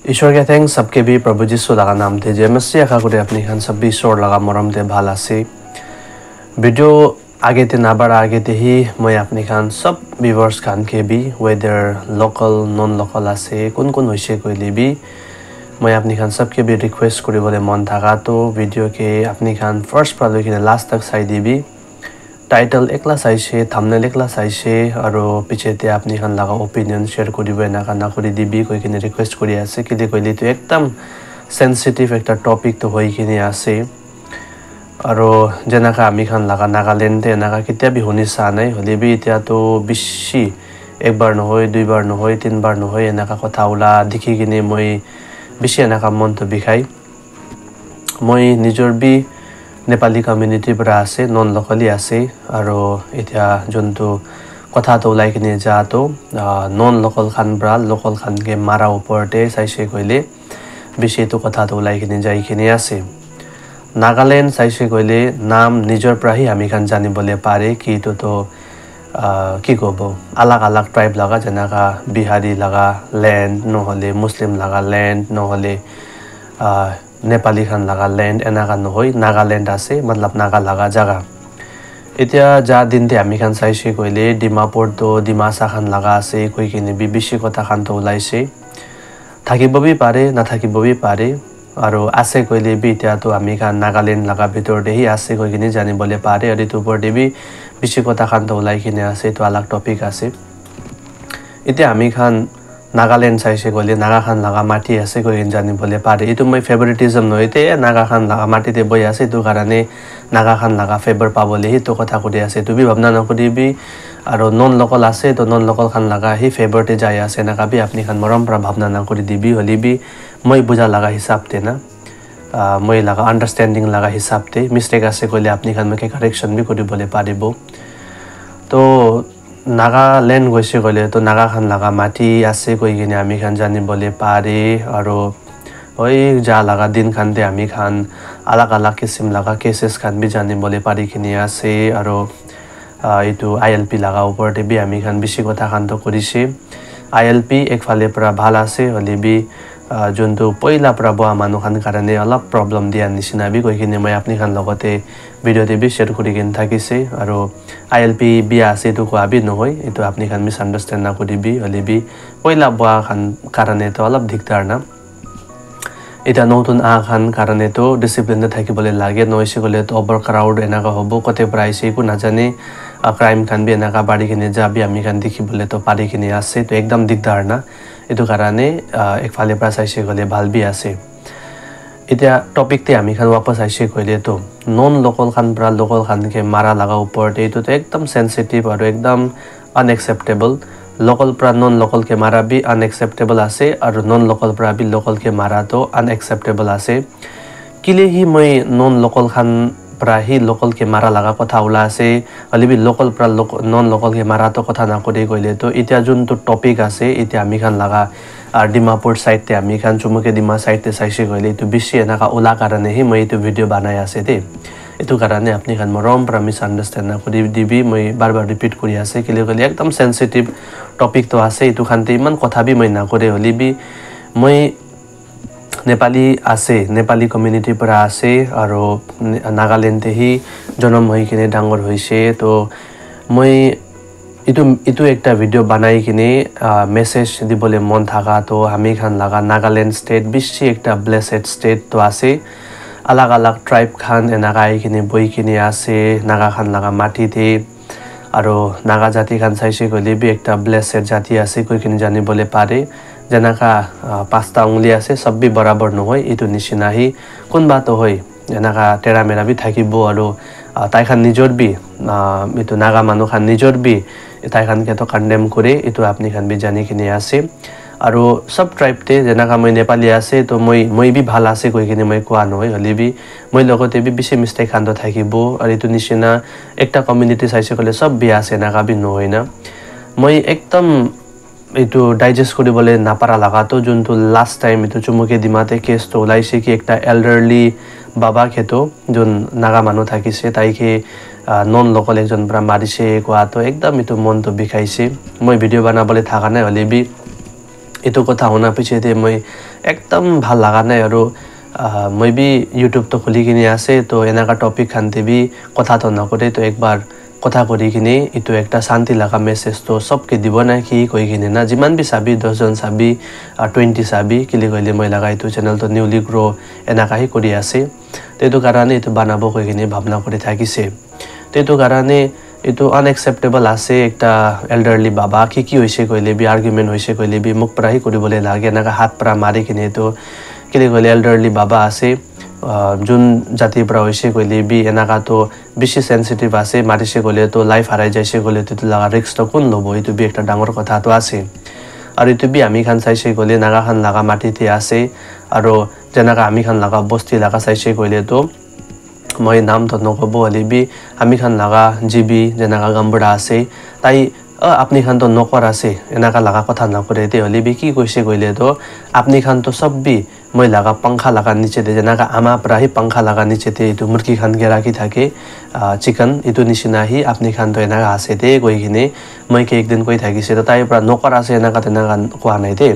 ईश्वर के thanks सबके भी प्रभु जीशु लगा नाम थे जे मसीह आखा करे अपनी खान सब भी ईश्वर लगा मरम थे भाला से वीडियो आगे ते ना बढ़ा आगे ते ही मैं अपनी खान सब व्यूअर्स खान के भी वेदर लोकल नॉन लोकल आसे कौन होइसे कोई भी मैं अपनी खान सबके भी रिक्वेस्ट करे बोले मन था तो वीडियो के अपनी खान फर्स्ट पर लेकिन लास्ट तक साई दी भी टाइटल एकला साइसे थंबनेल एकला साइसे और पीछे ते अपनी खान लगा ओपिनियन शेयर करिबो ना करि दिबी कोइ किने रिक्वेस्ट करि आसे कि कइले तो एकदम सेंसिटिव एक टॉपिक तो होई किने आसे और जेनाका आमी खान लगा नागालैंड ते नागा कित्या भी होनी सा नै होले भी इत्या तो बिशी एक बार न होय दुई बार न होय तीन बार न होय एनाका कथा उला देखि किने मै बिशी एनाका मन तो बिखाई मै निजर भी नेपाली कम्युनिटी पर आसे नॉन लोकली आसे और इतना जंतु कथा तो लाई किने जा तो नॉन लोकल खान ब्रा लोकल खान के मारा ऊपर टे साइसे कोइले विषय तो कथा तो लाई किने जाई किने आसे नागालैंड साइसे कोइले नाम निजर प्राही हामी खान जाने बोले पारे कि तो की कहबो अलग अलग ट्राइब लगा जनाका बिहारी लगा लैंड न होले मुस्लिम लगा लैंड न होले नेपाली खान लगा लैंड एनाका नहोई नागालैंड आसे मतलब नागा लगा जगह इत्या जा दिन ते हामी खान साइसे कोइले डिमापुर तो डिमासा खान लगा आसे कोइ किने बिबिसी कथा खान तो उलाइसे থাকিব भी पारे ना থাকিব भी पारे और आसे कोइले भी इत्या तो हामी खान नागालैंड लगा भितर देही आसे कोइ किने जानि बोले पारे और तो ऊपर दे भी बिसी कथा खान तो उलाई किने आसे तो अलग टॉपिक आसे इत्या हामी खान नागालैंड साइसे कोइले नागा खान लगा माटी आसे कोइ जानि बोले पारे इतो मै फेभरेटिज्म नहोइते नागा खान लगा माटी ते बय आसे तो कारणे नागा खान लगा फेवर पाबले ही तो कथा करि आसे तो भी भावना नकरि भी और नॉन लोकल आसे तो नॉन लोकल खान लगा ही फेवर ते जाय आसे नागा भी अपनी खान मरम पर भावना नकरि दिबी होली भी मै बुझा लगा हिसाब ते ना मै लगा अंडरस्टैंडिंग लगा हिसाब ते मिस्टेक आसे कोइले अपनी खान में करेक्शन भी करि बोले पारिबो तो नागालैंड गइसे गले तो नागा खान लगा माटी आसे कोइ किने हामी खान जानि बोले पारे और ओइ जा लगा दिन खान ते हामी खान अलग अलग किसिम लगा केसेस खान भी जानि बोले पारी किने आसे और इतो आईएलपी लगा ऊपर ते भी हामी खान बिसी कथा खान तो करिसे आईएलपी एक फाले पुरा भाल आसे होले भी जंतु पहिला पुरा बुवा मानु खान कारणे अलग प्रॉब्लम दिया निसिना भी कोइ किने मैं अपनी खान लगते वीडियो ते भी शेयर करि किन थाकिसे और आईएलपी बिया से तो को आबि नहोय इतो अपनी खान मिसअंडरस्टैंड ना करि भी होले भी पहिला बुवा खान कारणे तो अलग दिक्कत ना इता नतुन आ खान कारणे तो डिसिप्लिन थाकि बोले लागे नइसे गले तो ओभर क्राउड एनाका होबो कते प्राइस को ना जाने क्राइम खान भी एनाका बाडी किने जा भी हामी खान देखि बोले तो पारी किने आसे तो एकदम दिक्कत ना इतो कारणे एक फाले प्राइस आइसे गले भाल भी आसे इत्या टॉपिक ते हामी खान वापस आइसे कइले तो नॉन लोकल खान ब्रा लोकल खान के मारा लगा ऊपर ते तो एकदम सेंसिटिव और एकदम अनएक्सेप्टेबल लोकल प्रा नॉन लोकल के मारा भी अनएक्सेप्टेबल आसे और नॉन लोकल प्रा भी लोकल के मारा तो अनएक्सेप्टेबल आसे किले ही मैं नॉन लोकल खान प्रा ही लोकल के मारा लगा कथा उला आसे अलि भी लोकल प्रा नॉन लोकल के मारा तो कथा ना करि गइले तो इत्या जुन तो टॉपिक आसे इत्या हामी खान लगा डिमापुर साइड ते हामी खान चुमुके डिमा साइड ते साइसे गइले तो बिसी एनाका उला कारणे ही मैं तो वीडियो बनाय आसे ते इतो कारणे अपनी खान मरम पर मिसअंडरस्टैंड ना करि दिबी मैं बार बार रिपीट करि आसे किले गले एकदम सेंसिटिव टॉपिक तो आसे इतो खानते इमान कथा भी मैं ना करे होली भी मैं नेपाली आसे नेपाली कम्युनिटी पर आसे और नागालैंड ते ही जन्म होई किने डांगर होइसे तो मैं इतो एकटा वीडियो बनाई किने मेसेज दिबोले मन थाका तो हामी खान लगा नागालैंड स्टेट बिसी एकटा ब्लेसेड स्टेट तो आसे अलग अलग ट्राइब खान एनाका आई किने बोई किने आसे नागा खान लगा माटी थे और नागा जाति खान साइसे गले भी एकटा ब्लेसेड जाति आसे कोइ किने जानि बोले पारे जनाका पास्ता उंगली आसे सब भी बराबर नहोय इतो निसिना ही कोन बात होय एनाका टेरा मेरा भी थाकिबो और ताई खान निजर भी इतो नागा मानु खान निजर भी ताई खान के तो कंडेम करे इतो अपनी खान भी जानि किने आसे और सब ट्राइब ते जनाका मैं नेपाली आसे तो मैं भी भाल आसे कोइ किने मैं कोआ नहोय हले भी मैं लगते भी बिसे मिस्टेक खान तो थाकिबो और इतो निसिना एकटा कम्युनिटी साइसे गले सब भी आसे नागा भी नहोय ना मैं एकदम इतो डाइजेस्ट करि बोले नापारा लगा तो जुन तो लास्ट टाइम इतो चुमुके दिमाते केस तो लाइसे कि एकटा एल्डरली बाबा खेतो जुन नागा मानु थाकिसे ताइके नॉन लोकल एकजन पुरा मारिसे को तो एकदम इतो मन तो बिखाइसे मैं वीडियो बनाबले थाका नै हले भी এইটো কথা শুনাৰ পিছতে মই একদম ভাল লগা নাই আৰু মই বি ইউটিউব তো খুলি কিনে আছে তো এনেকা টপিক খানতে বি কথা তো নকৰে তো একবাৰ কথা কৰি কিনে এইটো একটা শান্তি লাগা মেছেজ তো সবকে দিব না কি কৈ কিনে না যিমান বি চাবি 10 জন চাবি 20 চাবি কিলি কইলে মই লাগা এইটো চ্যানেল তো নিউলি গ্রো এনাকাই কৰি আছে তো এইটো কাৰণে এইটো বানাব কৈ কিনে ভাবনা কৰি থাকিছে তো এইটো কাৰণে এইটো আনএক্সেপ্টেবল আছে একটা এল্ডারলি বাবা কি হৈছে কইলে বি আর্গুমেন্ট হৈছে কইলে বি মুখ প্ৰাহি কৰিবলে লাগে এনাকা হাত পৰা মাৰি কিনে তো কিলি কইলে এল্ডাৰলি বাবা আছে যোন জাতিৰ পৰা হৈছে কইলে বি এনাকা তো বেছি সেনসিটিভ আছে মাৰিছে কইলে তো লাইফ হাৰাই যাইছে কইলে তো লাগা ৰিস্ক তো কোন লব এইটো বি একটা ডাঙৰ কথা তো আছে আৰু এইটো বি আমি খান চাইছে কইলে নাগা খান লাগা মাটিতে আছে আৰু যেনাকা আমি খান লাগা বস্তি লাগা চাইছে কইলে তো মই নাম তো নকব হলিবি আমি খান লাগা জিবি যেনাকা গাম্বুড়া আছে তাই আপনি খান তো নকৰ আছে এনাকা লাগা কথা নকৰে তে হলিবি কি কৈছে কইলে তো আপনি খান তো সব বি মই লাগা পাংখা লাগা নিচে দে যেনাকা আমা প্ৰাহি পাংখা লাগা নিচে তে এইটো মুৰ্গী খান কে ৰাখি থাকে চিকেন এইটো নিচিনা হি আপনি খান তো এনাকা আছে তে কৈ কিনে মই কে একদিন কৈ থাকিছে তো তাই পৰা নকৰ আছে এনাকা তেনাকা কোৱা নাই তে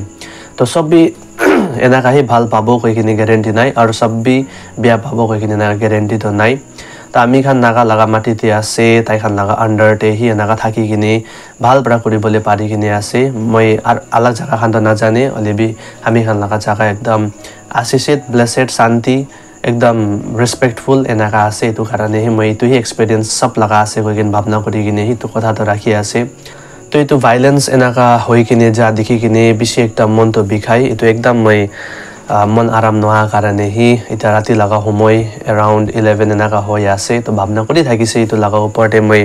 তো সব বি এনাকা হি ভাল পাবো কৈ কিনে গ্যারান্টি নাই আৰু সব বি বিয়া পাবো কৈ কিনে না গ্যারান্টি তো নাই তা আমি খান নাগা লাগা মাটিতে আছে তাই খান লাগা আন্ডারতে হি এনাকা থাকি কিনে ভাল পৰা কৰিবলে পাৰি কিনে আছে মই আর আলাগ জায়গা খান তো না জানে হলিবি আমি খান লাগা জায়গা একদম আশীষিত ব্লেসড শান্তি একদম রেসপেক্টফুল এনাকা আছে এইটো কাৰণে মই এইটো হি এক্সপেৰিয়েন্স সব লাগা আছে কৈ কিনে ভাবনা কৰি কিনে হিটো কথা তো ৰাখি আছে তো এইটো ভাইলেন্স এনাকা হৈ কিনে যা দেখি কিনে বেছি একটা মন তো বিখাই এইটো একদম মই মন আরাম নোহা কাৰণে হি এটা ৰাতি লাগা সময় around 11 এনাকা হৈ আছে তো ভাবনা কৰি থাকিছে এইটো লাগা ওপৰতে মই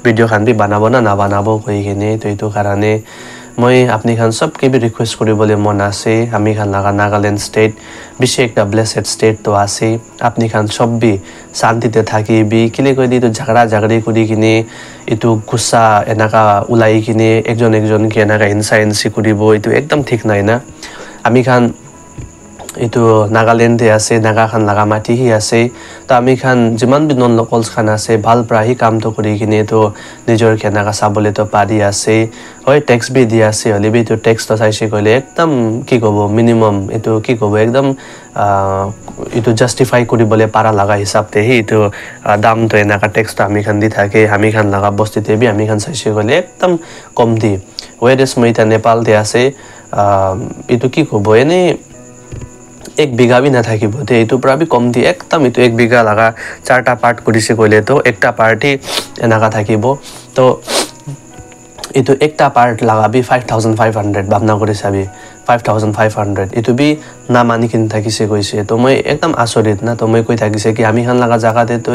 ভিডিও খান বি বানাব না না বানাব কৈ কিনে তো এইটো কাৰণে মই আপনি খান সবকে বি ৰিকোয়েস্ট কৰিবলে মন আছে আমি খান লাগা নাগাল্যান্ড স্টেট বেছি একটা ব্লেসড স্টেট তো আছে আপনি খান সব বি শান্তিতে থাকি বি কিলে কই দি তো ঝগড়া ঝগড়ি কৰি কিনে এইটো গুসা এনাকা উলাই কিনে একজন কে এনাকা ইনসাইন্সি কৰিব এইটো একদম ঠিক নাই না আমি খান এইটো নাগাল্যান্ডে আছে নাগা খান লাগা মাটি হি আছে তো আমি খান যিমান বি নন লোকালস খান আছে ভাল প্ৰাহি কাম তো কৰি কিনে তো নিজৰ কেনাকা চাবলে তো পাৰি আছে হয় ট্যাক্স বি দি আছে হলিবি তো ট্যাক্স তো চাইছে কইলে একদম কি কব মিনিমাম এইটো কি কব একদম এইটো জাস্টিফাই কৰিবলে পাৰা লাগা হিচাপতে হি তো দাম তো এনাকা ট্যাক্স তো আমি খান দি থাকে আমি খান লাগা বস্তিতে বি আমি খান চাইছে কইলে একদম কম দি ওয়েডেস মইতা নেপালতে আছে এইটো কি কব এনে एक बिघा भी ना থাকিব তে এইটো পৰা বি কম দি একদম এইটো এক বিঘা লাগা চাৰটা পাৰ্ট কৰিছে কইলে তো একটা পাৰ্টি এনাকা থাকিব তো এইটো একটা পাৰ্ট লাগা বি 5500 ভাবনা কৰি চাবি 5500 এইটো বি না মানি কিন থাকিছে কইছে তো মই একদম আচৰিত না তো মই কৈ থাকিছে কি আমি খান লাগা জায়গাতে তো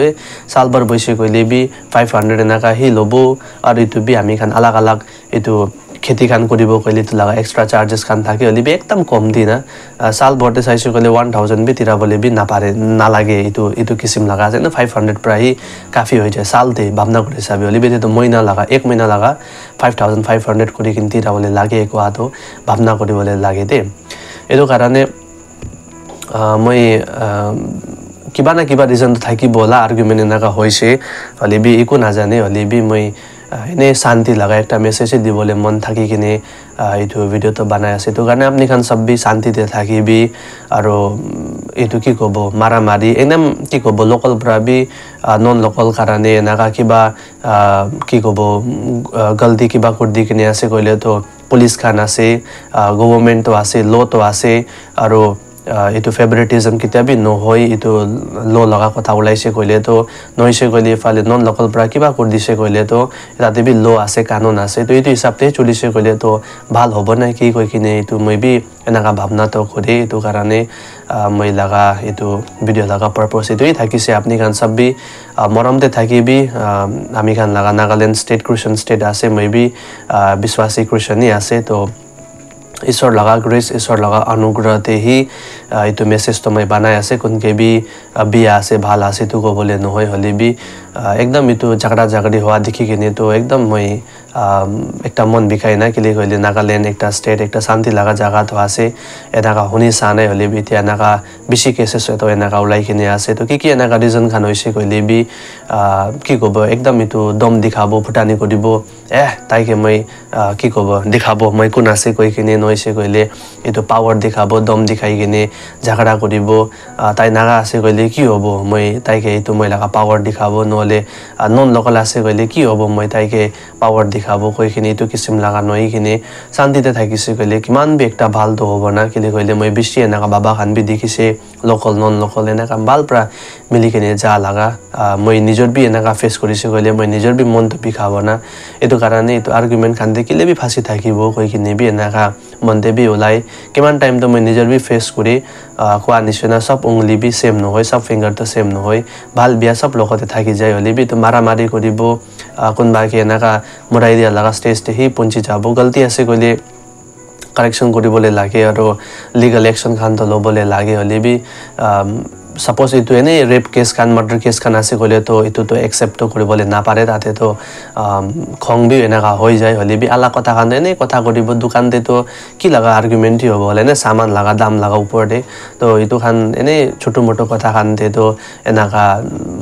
সালবার বইছে কইলে বি 500 এনাকা হি লবো আৰু এইটো বি আমি খান আলাগ আলাগ এইটো खेती खान কৰিব কইলে তো লাগা এক্সট্রা চার্জেস খান থাকে হলিবি একদম কম দি না সাল ভরতে চাইছো কইলে 1000 বি তিরা বলে বি না পারে না লাগে এইটো কিসিম লাগা আছে না 500 প্রায় কাফি হৈ যায় সালতে ভাবনা কৰি চাবি হলিবি তো মইনা লাগা এক মইনা লাগা 5500 কৰি কিন তিৰা বলে লাগে কোৱা তো ভাবনা কৰিবলে লাগে দে এইটো কাৰণে মই কিবা না কিবা রিজন থাকি বলা আর্গুমেন্ট এনাকা হৈছে হলিবি একো না জানে হলিবি মই এনে শান্তি লাগা একটা মেসেজ দিবলে মন থাকি কিনে এইটো ভিডিও তো বানাই আছে তো কাৰণে আপনি খান সব বি শান্তিতে থাকিবি আৰু এইটো কি কব মাৰামাৰি একদম কি কব লোকাল প্ৰাবি নন লোকাল কাৰণে এনাকা কিবা কি কব গলতি কিবা কৰি কিনে আছে কইলে তো পুলিশ খান আছে গভৰ্নমেন্ট তো আছে ল তো আছে আৰু এইটো ফেভারিটিজম কিতাবি নহয় এইটো ল লগা কথা ওলাইছে কইলে তো নইছে কইলে ফালে নন লোকাল প্রা কিবা কৰি দিছে কইলে তো তাতে বি ল আছে কানুন আছে তো এইটো হিসাবতে চলিছে কইলে তো ভাল হ'ব না কি কই কিনে এইটো মই বি এনাকা ভাবনা তো কৰি এইটো কাৰণে মই লাগা এইটো ভিডিও লাগা পারপাস এইটোই থাকিছে আপনি খান সব বি মরমতে থাকিবি আমি খান লাগা নাগাল্যান্ড স্টেট ক্রিশ্চিয়ান স্টেট আছে মই বি বিশ্বাসী ক্রিশ্চিয়ানই আছে তো ঈশ্বর লাগা গ্রেস ঈশ্বর লাগা অনুগ্রহতে হি এইটো মেসেজ তো মই বানাই আছে কোনকে বি বিয়া আছে ভাল আছে তো কবলে নহয় হলিবি एकदम इतो झगड़ा झगड़ी हुआ देखि किने तो एकदम मैं एक मन बिखाई ना किले कहले नागालैंड एक स्टेट एक शांति लगा जगह तो आसे एनाका हुनी साने हले भी त्या एनाका बेसी केसेस तो एनाका उलाई किने आसे तो कि एनाका रिजन खान होइसे कहले भी कि कब एकदम इतो दम दिखाबो फुटानी करिबो ताइके मैं कि कब दिखाबो मैं कुन आसे कहि किने नइसे कहले इतो पावर दिखाबो दम दिखाई किने झगड़ा करिबो ताइ नागा आसे कहले कि होबो मैं ताइके इतो महिलाका पावर दिखाबो नले नन लोकल आसे कहले कि होबो मैं ताइके पावर दिखाबो कहि किने इतो किसिम लगा नइ किने शान्तिते थाकिसे कहले किमान बे एकटा भाल तो होबो ना किले कहले मैं बेसी एनाका बाबा खान भी देखिसे लोकल नन लोकल एनाका बाल पुरा मिली किने जा लगा मैं निजर भी एनाका फेस करिसे कहले मैं निजर भी मन तो बिखाबो ना एतो कारणे एतो आर्गुमेन्ट खान देखिले भी फासी थाकिबो कहि किने भी एनाका मनते भी होलाई किमान टाइम तो मैं निजर भी फेस करि कोआ निसना सब उंगली भी सेम न होय सब फिंगर तो सेम न होय भाल बिया सब लोकते थाकि जाय हले भी तो मारामारी करिबो कोनबा के एनाका मुराई दिया लगा स्टेज ते ही पहुंची जाबो गलती आसे कहले करेक्शन करिबोले लागे और लीगल एक्शन खान तो लोबोले लागे हले भी सपोज इतो एने rape case Khan murder case Khan आसे कहले तो इतो तो एक्सेप्ट तो करिबोले ना पारे ताते तो खंग भी एनाका होय जाय हले भी आला कथा खान एने कथा करिबो दुकान ते तो कि लगा आर्गुमेंट ही होबो हले ने सामान लगा दाम लगा ऊपर दे तो इतो खान एने छोटो मोटो कथा खान ते तो एनाका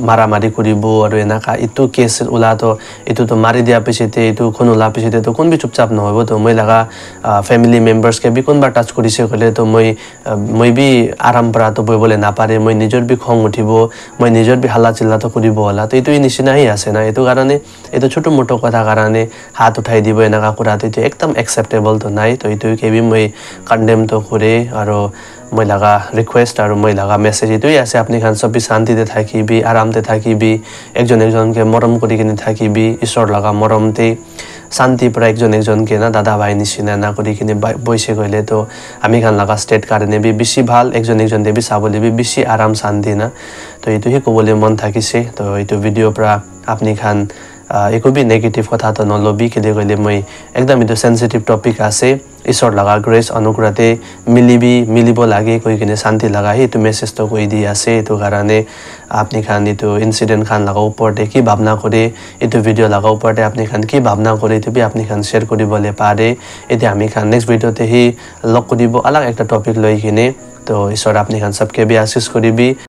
मारामारी करिबो और एनाका इतो केस उला तो इतो तो मारि दिया पिछते इतो खुन उला पिछते तो कोन भी चुपचाप न होबो तो मैं लगा फैमिली मेंबर्स के भी कोन बा टच करिसे कहले तो मैं भी आराम परा तो बोले ना पारे मैं निजर भी खंग उठिबो मैं निजर भी हल्ला चिल्ला तो करिबो होला तो इतो निसिना ही आसे ना एतो कारणे एतो छोटो मोटो कथा कारणे हाथ उठाई दिबो एनाका कुरा तो एकदम एक्सेप्टेबल तो नाइ तो इतो के भी मैं कंडेम तो करे और मैं लगा रिक्वेस्ट और मैं लगा मेसेज इतो ही आसे अपनी खान सब शांति ते थाकी भी आराम ते थाकी भी एकजन के मरम करि किने थाकी भी ईश्वर लगा मरम ते शांति पर एकजन के ना दादा भाई निसिना ना करि किने बइसे गइले तो हामी खान लगा स्टेट कारणे भी बेसी भाल एकजन दे भी साबले भी बेसी आराम शांति ना तो इतो ही कोबोले मन थाकिसे तो इतो भिडियो पर अपनी खान एको भी नेगेटिव कथा तो नलबी किले गइले मैं एकदम इतो सेंसिटिव टॉपिक आसे ईश्वर लगा ग्रेस अनुग्रहते मिलिबो लागे कोइ किने शांति लगा ही तो मेसेज तो कोइ दि आसे तो कारणे आपनी खान इतो इंसिडेंट खान लगा ऊपर की भावना करे इतो वीडियो लगा ऊपर आपनी खान की भावना करे तो भी आपनी खान शेयर करिबोले पारे एते हामी खान नेक्स्ट वीडियो ते ही लग करिबो अलग एक टॉपिक लई किने तो ईश्वर आपनी खान सबके भी आशीष करिबी।